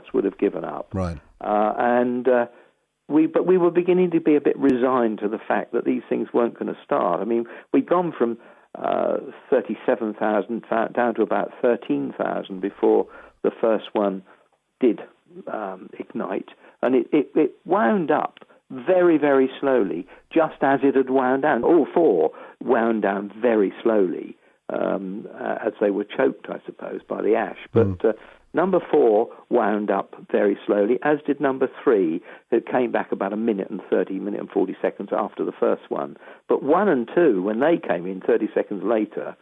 pilots would have given up. Right. But we were beginning to be a bit resigned to the fact that these things weren't going to start. I mean, we'd gone from 37,000 down to about 13,000 before the first one did ignite, and it wound up very, very slowly, just as it had wound down. All four wound down very slowly, as they were choked, I suppose, by the ash. But number 4 wound up very slowly, as did number 3. It came back about a minute and 40 seconds after the first one. But 1 and 2, when they came in 30 seconds later,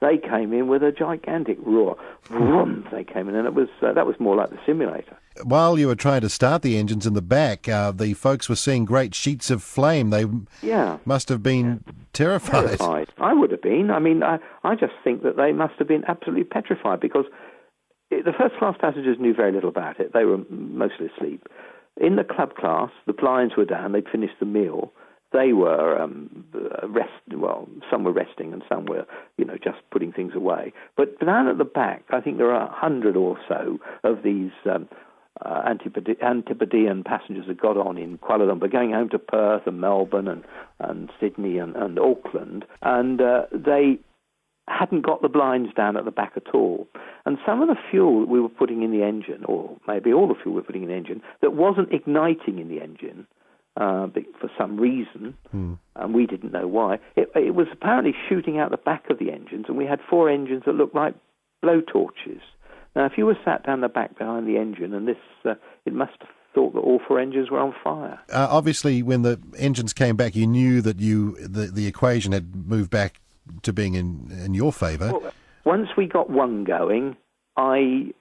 they came in with a gigantic roar. Vroom, they came in, and that was more like the simulator. While you were trying to start the engines in the back, the folks were seeing great sheets of flame. They must have been terrified. I would have been. I mean, I just think that they must have been absolutely petrified, because the first-class passengers knew very little about it. They were mostly asleep. In the club class, the blinds were down. They'd finished the meal. They were some were resting and some were, just putting things away. But down at the back, I think there are 100 or so of these Antipodean passengers that got on in Kuala Lumpur, going home to Perth and Melbourne and Sydney and Auckland, and they hadn't got the blinds down at the back at all. And some of the fuel that we were putting in the engine, or maybe all the fuel we were putting in the engine, that wasn't igniting in the engine, for some reason, and we didn't know why. It was apparently shooting out the back of the engines, and we had 4 engines that looked like blowtorches. Now, if you were sat down the back behind the engine, and it must have thought that all 4 engines were on fire. Obviously, when the engines came back, you knew that the equation had moved back to being in your favour. Well, once we got one going, I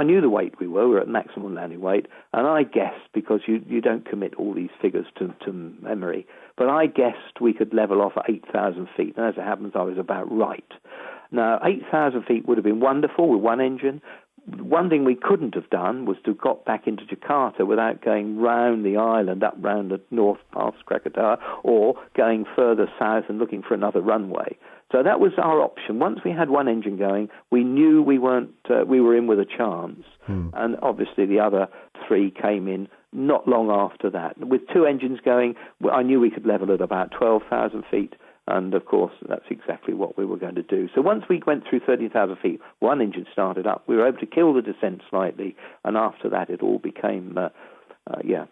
knew the weight we were at maximum landing weight, and I guessed, because you don't commit all these figures to memory, but I guessed we could level off at 8,000 feet, and as it happens, I was about right. Now, 8,000 feet would have been wonderful with one engine. One thing we couldn't have done was to have got back into Jakarta without going round the island, up round the north past Krakatoa, or going further south and looking for another runway. So that was our option. Once we had one engine going, we knew we were in with a chance. And obviously the other 3 came in not long after that. With 2 engines going, I knew we could level at about 12,000 feet. And, of course, that's exactly what we were going to do. So once we went through 30,000 feet, one engine started up. We were able to kill the descent slightly. And after that, it all became,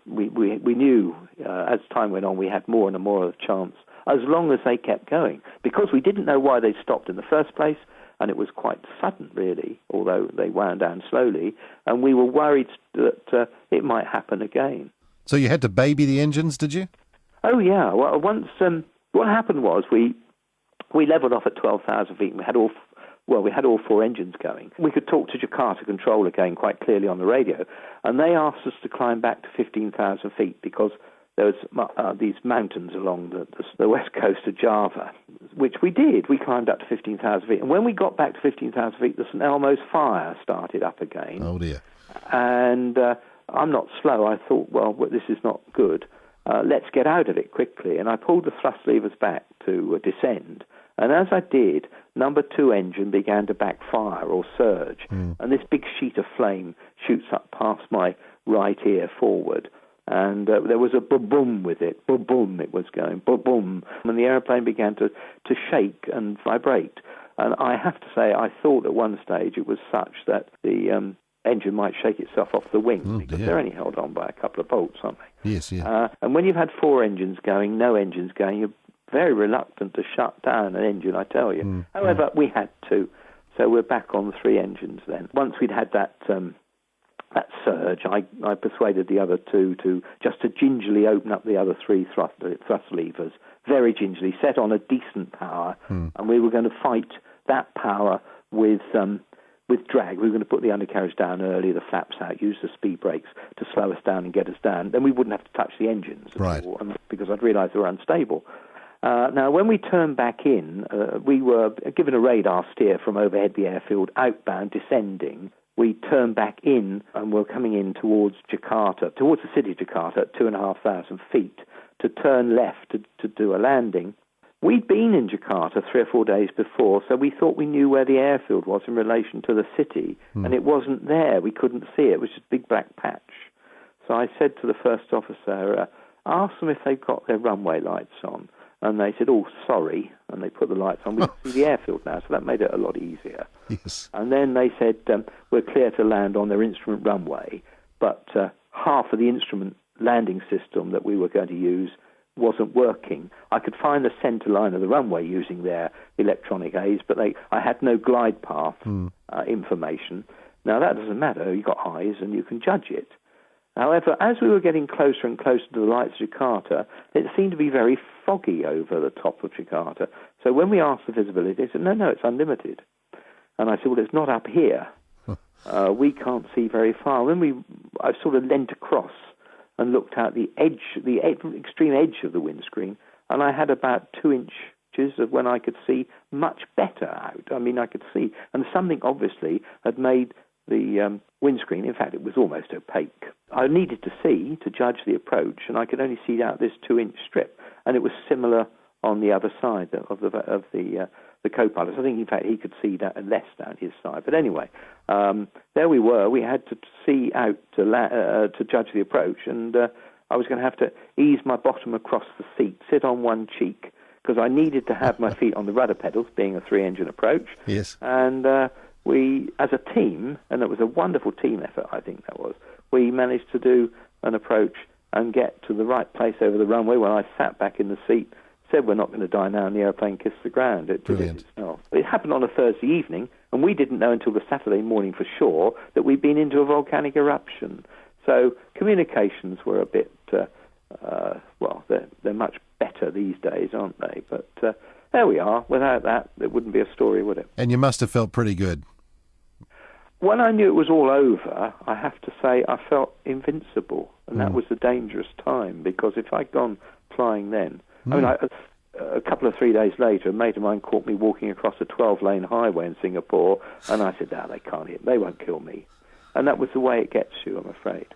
we knew as time went on we had more and more of a chance, as long as they kept going. Because we didn't know why they stopped in the first place, and it was quite sudden, really, although they wound down slowly. And we were worried that it might happen again. So you had to baby the engines, did you? Oh, yeah. Well, once... what happened was we levelled off at 12,000 feet, and we had all 4 engines going. We could talk to Jakarta Control again quite clearly on the radio, and they asked us to climb back to 15,000 feet because there was these mountains along the west coast of Java, which we did. We climbed up to 15,000 feet, and when we got back to 15,000 feet, the St Elmo's fire started up again. Oh, dear. And I'm not slow. I thought, well, this is not good. Let's get out of it quickly. And I pulled the thrust levers back to descend. And as I did, number 2 engine began to backfire or surge. And this big sheet of flame shoots up past my right ear forward. And there was a boom with it. Boom, it was going. Boom. And the aeroplane began to shake and vibrate. And I have to say, I thought at one stage it was such that the engine might shake itself off the wing, because they're only held on by a couple of bolts, aren't they? Yes, yeah. And when you've had 4 engines going, no engines going, you're very reluctant to shut down an engine, I tell you. However, we had to, so we're back on 3 engines then. Once we'd had that surge, I persuaded the other 2 to gingerly open up the other 3 thrust levers, very gingerly, set on a decent power, and we were going to fight that power with drag. We were going to put the undercarriage down early, the flaps out, use the speed brakes to slow us down and get us down. Then we wouldn't have to touch the engines at all, because I'd realised they were unstable. Now, when we turned back in, we were given a radar steer from overhead the airfield, outbound, descending. We turned back in and were coming in towards Jakarta, towards the city of Jakarta at 2,500 feet, to turn left to do a landing. We'd been in Jakarta 3 or 4 days before, so we thought we knew where the airfield was in relation to the city, and it wasn't there. We couldn't see it. It was just a big black patch. So I said to the first officer, ask them if they've got their runway lights on. And they said, oh, sorry, and they put the lights on. We can see the airfield now, so that made it a lot easier. Yes. And then they said, we're clear to land on their instrument runway, but half of the instrument landing system that we were going to use wasn't working. I could find the centre line of the runway using their electronic aids, but I had no glide path information. Now, that doesn't matter. You've got eyes and you can judge it. However, as we were getting closer and closer to the lights of Jakarta, it seemed to be very foggy over the top of Jakarta. So when we asked the visibility, they said, no, it's unlimited. And I said, well, it's not up here. We can't see very far. Then I sort of leant across and looked out the extreme edge of the windscreen, and I had about 2 inches of when I could see much better out. I mean, I could see, and something obviously had made the windscreen, in fact, it was almost opaque. I needed to see to judge the approach, and I could only see out this 2-inch strip, and it was similar on the other side of the co-pilot. I think, in fact, he could see that less down his side. But anyway, there we were. We had to see out to judge the approach, and I was going to have to ease my bottom across the seat, sit on one cheek, because I needed to have my feet on the rudder pedals, being a 3-engine approach. Yes. And we, as a team, and it was a wonderful team effort, I think that was, we managed to do an approach and get to the right place over the runway when I sat back in the seat, said we're not going to die now, and the airplane kissed the ground. It did it itself. It happened on a Thursday evening, and we didn't know until the Saturday morning for sure that we'd been into a volcanic eruption. So communications were a bit, they're much better these days, aren't they? But there we are. Without that, it wouldn't be a story, would it? And you must have felt pretty good. When I knew it was all over, I have to say I felt invincible, and that was the dangerous time, because if I'd gone flying then, I mean, a couple of 3 days later, a mate of mine caught me walking across a 12-lane highway in Singapore, and I said, they can't hit, they won't kill me. And that was the way it gets you, I'm afraid.